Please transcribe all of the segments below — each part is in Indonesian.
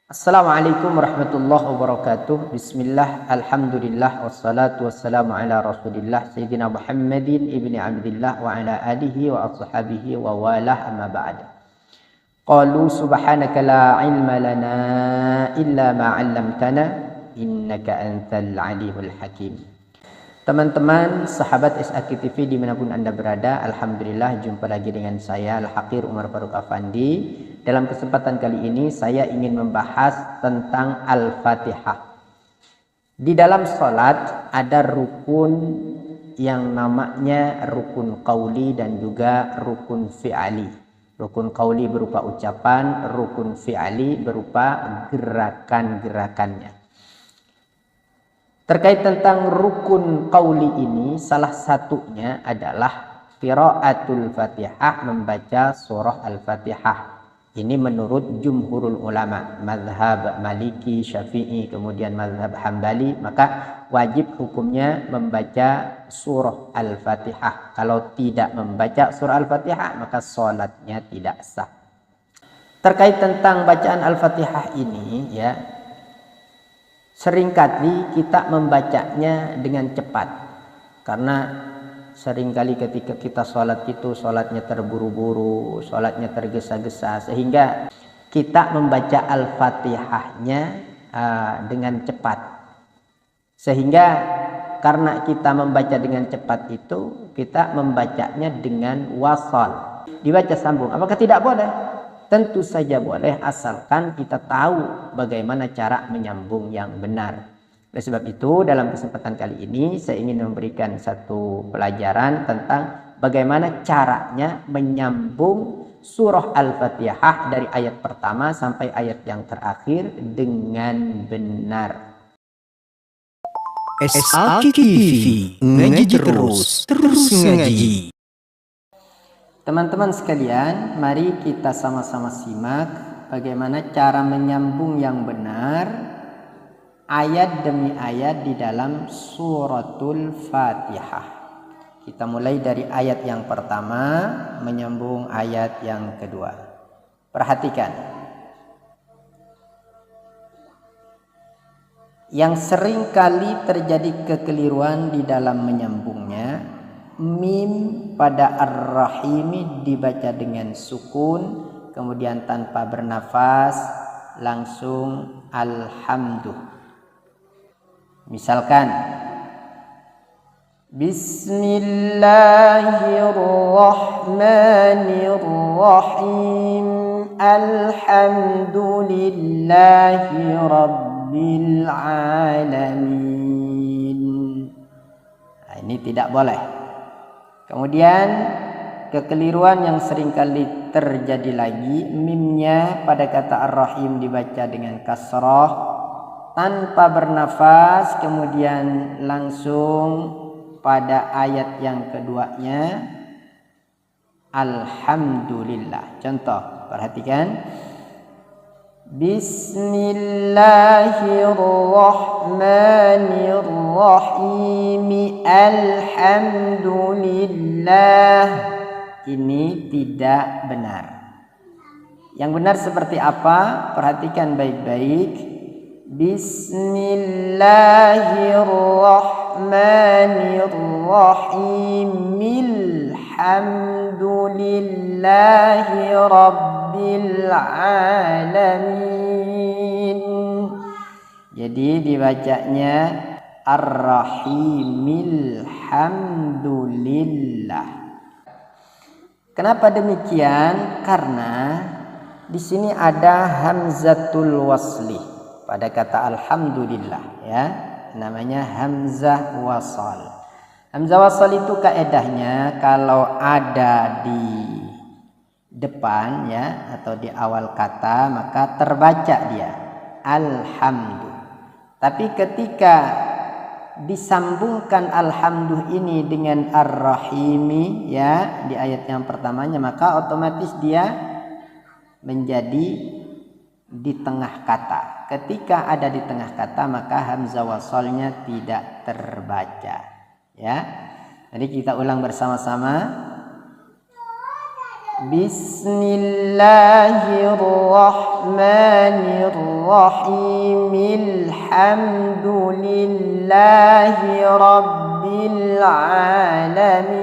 Assalamualaikum warahmatullahi wabarakatuh. Bismillah, alhamdulillah, wassalatu wassalamu ala rasulillah Sayyidina Muhammadin ibni Abdillah wa ala alihi wa ashabihi wa walah amma ba'd. Qalu subhanaka la ilma lana illa ma 'allamtana innaka antal alimul hakim. Teman-teman, sahabat SAK TV dimanapun Anda berada, alhamdulillah jumpa lagi dengan saya Al-Haqir Umar Faruk Afandi. Dalam kesempatan kali ini saya ingin membahas tentang Al-Fatihah. Di dalam sholat ada rukun yang namanya rukun qauli dan juga rukun fi'ali. Rukun qauli berupa ucapan, rukun fi'ali berupa gerakan-gerakannya. Terkait tentang rukun qauli ini, salah satunya adalah qiraatul Fatihah, membaca surah Al-Fatihah. Ini menurut jumhurul ulama, mazhab Maliki, Syafi'i, kemudian mazhab Hambali, maka wajib hukumnya membaca surah Al-Fatihah. Kalau tidak membaca surah Al-Fatihah, maka sholatnya tidak sah. Terkait tentang bacaan Al-Fatihah ini, ya, seringkali kita membacanya dengan cepat, karena seringkali ketika kita sholat itu sholatnya terburu-buru, sholatnya tergesa-gesa, sehingga kita membaca Al-Fatihahnya dengan cepat. Sehingga karena kita membaca dengan cepat itu, kita membacanya dengan wasal, dibaca sambung. Apakah tidak boleh? Tentu saja boleh, asalkan kita tahu bagaimana cara menyambung yang benar. Oleh sebab itu, dalam kesempatan kali ini saya ingin memberikan satu pelajaran tentang bagaimana caranya menyambung surah Al-Fatihah dari ayat pertama sampai ayat yang terakhir dengan benar. SAK TV, ngaji terus ngaji. Teman-teman sekalian, mari kita sama-sama simak bagaimana cara menyambung yang benar ayat demi ayat di dalam suratul Fatihah. Kita mulai dari ayat yang pertama menyambung ayat yang kedua. Perhatikan. Yang sering kali terjadi kekeliruan di dalam menyambungnya, mim pada ar-rahimi dibaca dengan sukun, kemudian tanpa bernafas langsung alhamdulillah. Misalkan Bismillahirrahmanirrahim, alhamdulillahi rabbil alamin. Nah, ini tidak boleh. Kemudian kekeliruan yang seringkali terjadi lagi, mimnya pada kata ar-rahim dibaca dengan kasrah tanpa bernafas, kemudian langsung pada ayat yang keduanya alhamdulillah. Contoh, perhatikan. Bismillahirrahmanirrahim, alhamdulillah. Ini tidak benar. Yang benar seperti apa? Perhatikan baik-baik. Bismillahirrahmanirrahim, alhamdulillahi rabbil alamin. Jadi dibacanya ar-rahimil hamdulillah. Kenapa demikian? Karena di sini ada hamzatul wasli pada kata alhamdulillah, ya, namanya hamzah wasal. Hamzah wasal itu kaedahnya kalau ada di depan, ya, atau di awal kata, maka terbaca dia alhamdulillah. Tapi ketika disambungkan alhamdulillah ini dengan ar-rahimi, ya, di ayat yang pertamanya, maka otomatis dia menjadi di tengah kata. Ketika ada di tengah kata, maka hamzah wasalnya tidak terbaca, ya. Jadi kita ulang bersama-sama. Bismillahirrahmanirrahim. Alhamdulillahi rabbil alamin.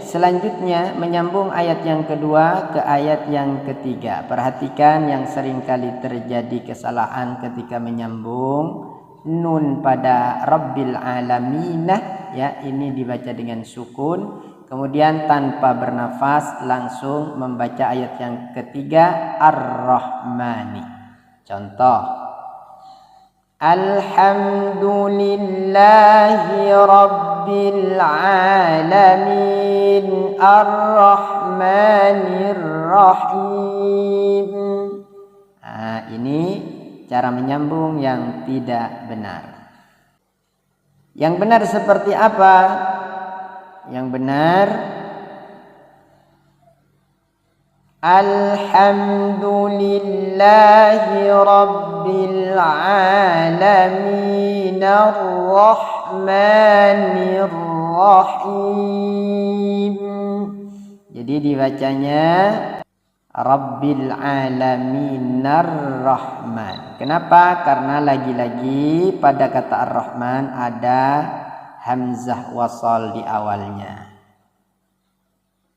Selanjutnya menyambung ayat yang kedua ke ayat yang ketiga. Perhatikan yang seringkali terjadi kesalahan ketika menyambung nun pada rabbil alaminah, ya, ini dibaca dengan sukun. Kemudian tanpa bernafas langsung membaca ayat yang ketiga Ar-Rahmani. Contoh, Alhamdulillahi rabbil alamin Ar-Rahmanir Rahim. Nah, ini cara menyambung yang tidak benar. Yang benar seperti apa? Yang benar, Alhamdulillahi rabbil alamin Ar-Rahmanir Rahim. Jadi dibacanya Rabbil alamin Ar-Rahman. Kenapa? Karena lagi-lagi pada kata Ar-Rahman ada hamzah wasal di awalnya.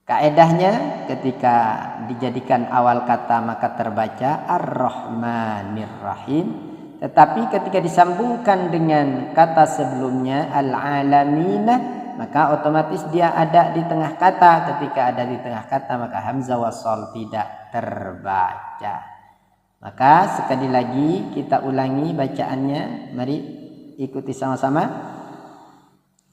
Kaedahnya ketika dijadikan awal kata maka terbaca Ar-Rahmanir Rahim. Tetapi ketika disambungkan dengan kata sebelumnya Al-Alamina, maka otomatis dia ada di tengah kata. Ketika ada di tengah kata maka hamzah wasal tidak terbaca. Maka sekali lagi kita ulangi bacaannya. Mari ikuti sama-sama.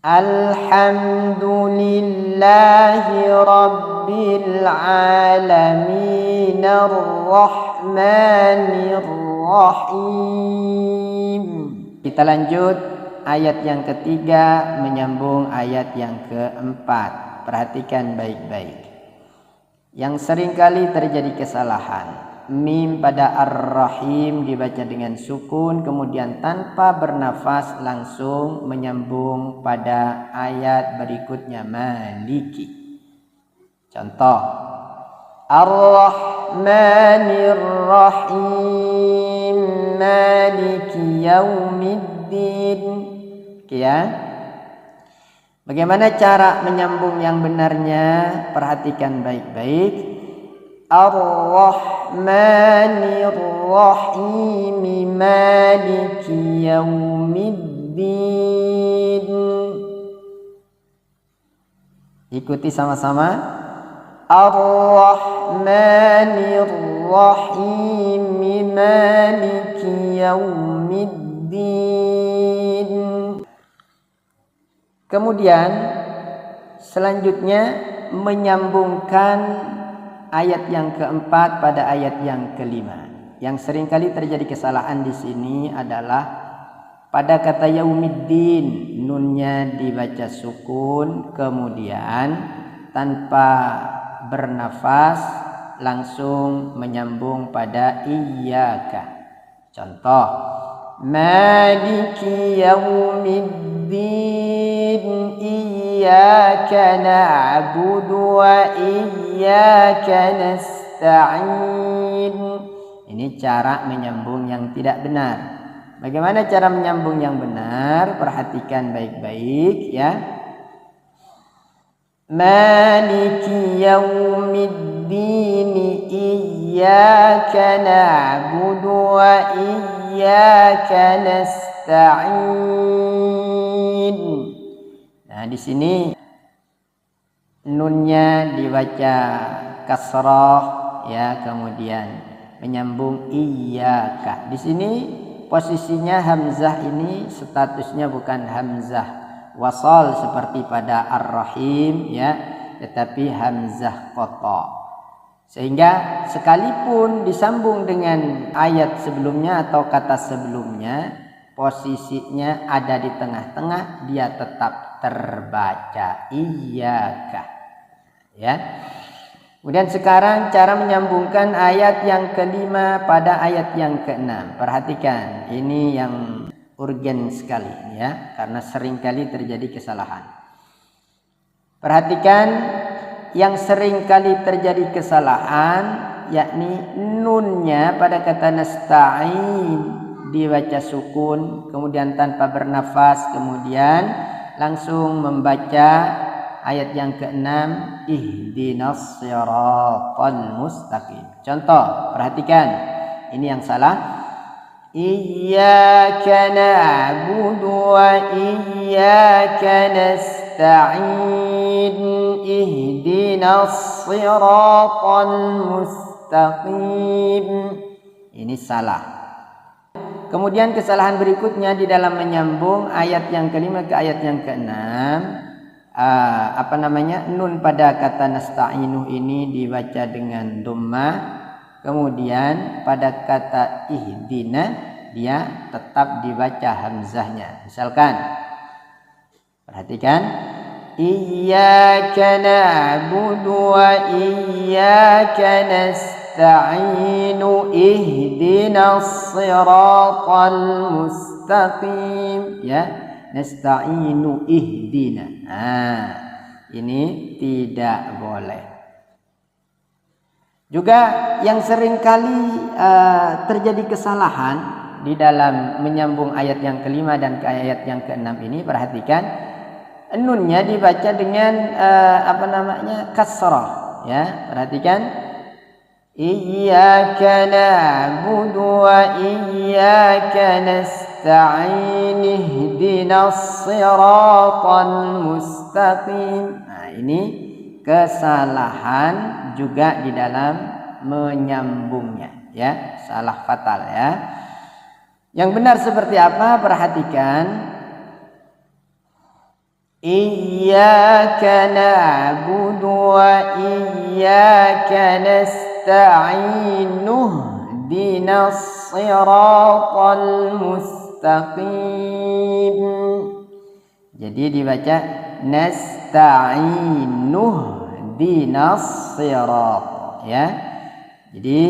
Alhamdulillahi rabbil alamin Ar-Rahmanir Rahim. Kita lanjut ayat yang ketiga menyambung ayat yang keempat. Perhatikan baik-baik. Yang seringkali terjadi kesalahan. Mim pada Ar-Rahim dibaca dengan sukun, kemudian tanpa bernafas langsung menyambung pada ayat berikutnya Maliki. Contoh, Ar-Rahmanir Rahim Maliki Yaumiddin. Ya. Bagaimana cara menyambung yang benarnya? Perhatikan baik-baik. Ar-Rahmanir Rahim Maliki Yaumiddin. Ikuti sama-sama. Ar-Rahmanir Rahim Maliki Yaumiddin. Kemudian selanjutnya menyambungkan ayat yang keempat pada ayat yang kelima. Yang seringkali terjadi kesalahan di sini adalah pada kata yaumiddin, nunnya dibaca sukun, kemudian tanpa bernafas langsung menyambung pada iyyaka. Contoh, Maliki yaumiddin iyyaka na'budu wa iyyaka nasta'in. Ini cara menyambung yang tidak benar. Bagaimana cara menyambung yang benar? Perhatikan baik-baik ya. Maliki yaumiddin iyyaka na'budu wa iyyaka nasta'in. Nah, di sini nunnya dibaca kasrah ya, kemudian menyambung iyyaka. Di sini posisinya hamzah ini statusnya bukan hamzah wasal seperti pada Ar-Rahim ya, tetapi hamzah qata. Sehingga sekalipun disambung dengan ayat sebelumnya atau kata sebelumnya, posisinya ada di tengah-tengah, dia tetap terbaca iyyaka ya. Kemudian sekarang cara menyambungkan ayat yang kelima pada ayat yang keenam. Perhatikan, ini yang urgen sekali ya, karena seringkali terjadi kesalahan. Perhatikan yang sering kali terjadi kesalahan yakni nunnya pada kata nasta'in dibaca sukun, kemudian tanpa bernafas, kemudian langsung membaca ayat yang ke-6 ihdinas siratal mustaqim. Contoh, perhatikan. Ini yang salah. Iyyaka na'budu wa iyyaka nasta'in ihdinas siratal mustaqim. Ini salah. Kemudian kesalahan berikutnya di dalam menyambung ayat yang kelima ke ayat yang keenam, nun pada kata nasta'inu ini dibaca dengan dhammah, kemudian pada kata ihdina dia tetap dibaca hamzahnya. Misalkan, perhatikan, iyyaka na'budu wa iyyaka nasta'inu ihdinas siratal mustaqim, ya, nasta'inu ihdina. Ini tidak boleh. Juga yang sering kali terjadi kesalahan di dalam menyambung ayat yang kelima dan ke ayat yang keenam ini, perhatikan, nunnya dibaca dengan kasrah, ya. Perhatikan, iyyaka na'budu wa iyyaka nasta'in ihdinas siratal mustaqim. Nah, ini kesalahan juga di dalam menyambungnya, ya, salah fatal, ya. Yang benar seperti apa? Perhatikan, iyyaka na'budu wa iyyaka nasta'in ihdinas siratal mustaqim. Jadi dibaca nasta'inu ihdinas sirat, ya. Jadi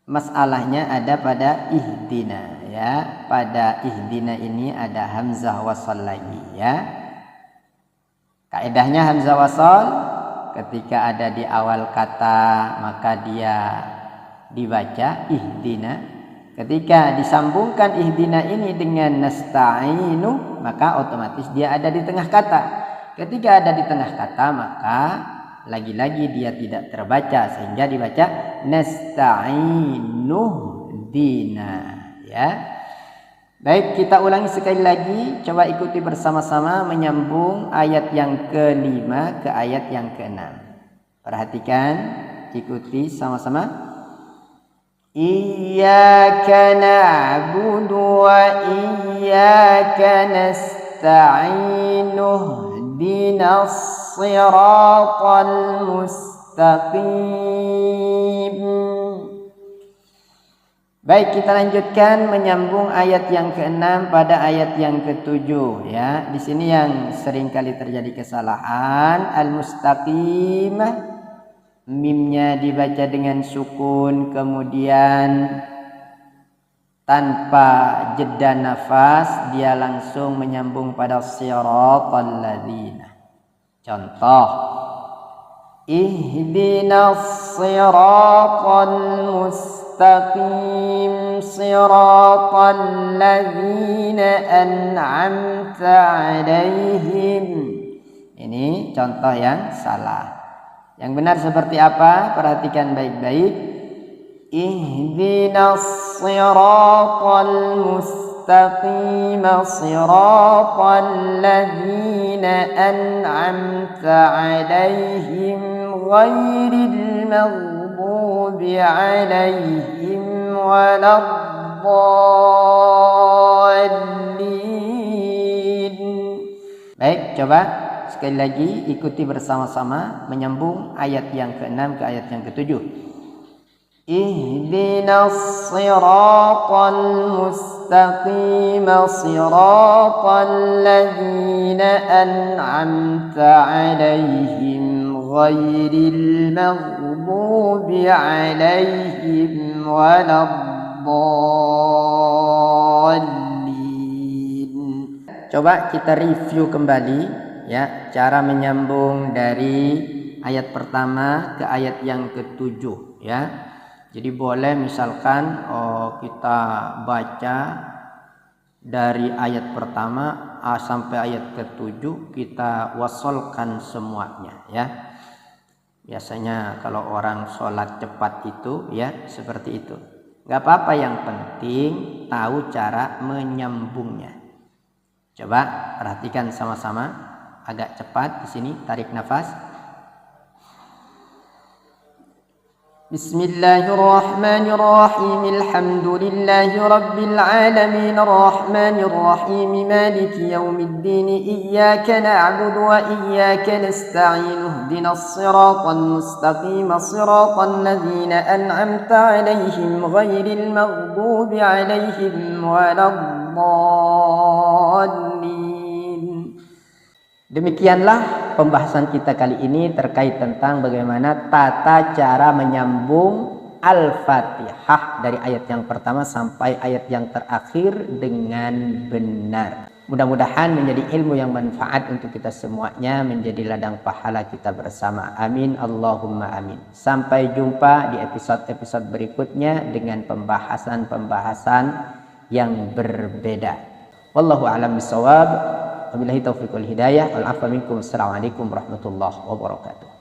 masalahnya ada pada ihdina, ya. Pada ihdina ini ada hamzah wasal lagi, ya. Kaidahnya hamzah wasal ketika ada di awal kata maka dia dibaca ihdina. Ketika disambungkan ihdina ini dengan nasta'inu maka otomatis dia ada di tengah kata. Ketika ada di tengah kata maka lagi-lagi dia tidak terbaca sehingga dibaca nasta'inu dina, ya. Baik, kita ulangi sekali lagi. Coba ikuti bersama-sama menyambung ayat yang kelima ke ayat yang keenam. Perhatikan, ikuti sama-sama. Iyyaka na'budu wa iyyaka nasta'in ihdinas siratal mustaqim. Baik, kita lanjutkan menyambung ayat yang ke-6 pada ayat yang ke-7, ya. Di sini yang sering kali terjadi kesalahan, al-mustaqim, mimnya dibaca dengan sukun, kemudian tanpa jeda nafas dia langsung menyambung pada siratal ladzina. Contoh, ihdinas siratal mustaqim siratal ladzina an'amta 'alaihim. Ini contoh yang salah. Yang benar seperti apa? Perhatikan baik-baik. Ihdinas siratal mustaqim siratal ladzina an'amta 'alaihim ghairil maghdubi 'alaihim waladdallin. Baik, coba sekali lagi ikuti bersama-sama menyambung ayat yang ke-6 ke ayat yang ke-7. Ihdinas siratal mustaqim siratal ladzina an'amta 'alaihim ghairil maghdubi 'alaihim waladdallin. Coba kita review kembali, ya, cara menyambung dari ayat pertama ke ayat yang ke-7 ya. Jadi boleh misalkan kita baca dari ayat pertama sampai ayat ke-7 kita wasolkan semuanya ya. Biasanya kalau orang sholat cepat itu ya seperti itu. Gak apa-apa, yang penting tahu cara menyambungnya. Coba perhatikan sama-sama, agak cepat di sini, tarik nafas. Bismillahirrahmanirrahim. Alhamdulillahi rabbil alamin, arrahmanir rahim, maliki yaumiddin, iyyaka na'budu wa iyyaka nasta'in, ihdinas siratal mustaqim, siratal ladzina an'amta 'alaihim ghairil maghdubi 'alaihim waladdallin. Demikianlah pembahasan kita kali ini terkait tentang bagaimana tata cara menyambung Al-Fatihah dari ayat yang pertama sampai ayat yang terakhir dengan benar. Mudah-mudahan menjadi ilmu yang manfaat untuk kita semuanya, menjadi ladang pahala kita bersama. Amin Allahumma amin. Sampai jumpa di episode-episode berikutnya dengan pembahasan-pembahasan yang berbeda. Wallahu a'lam bishawab. Wabillahi taufiq wal hidayah. Wal 'afwa minkum. Assalamualaikum warahmatullahi wabarakatuh.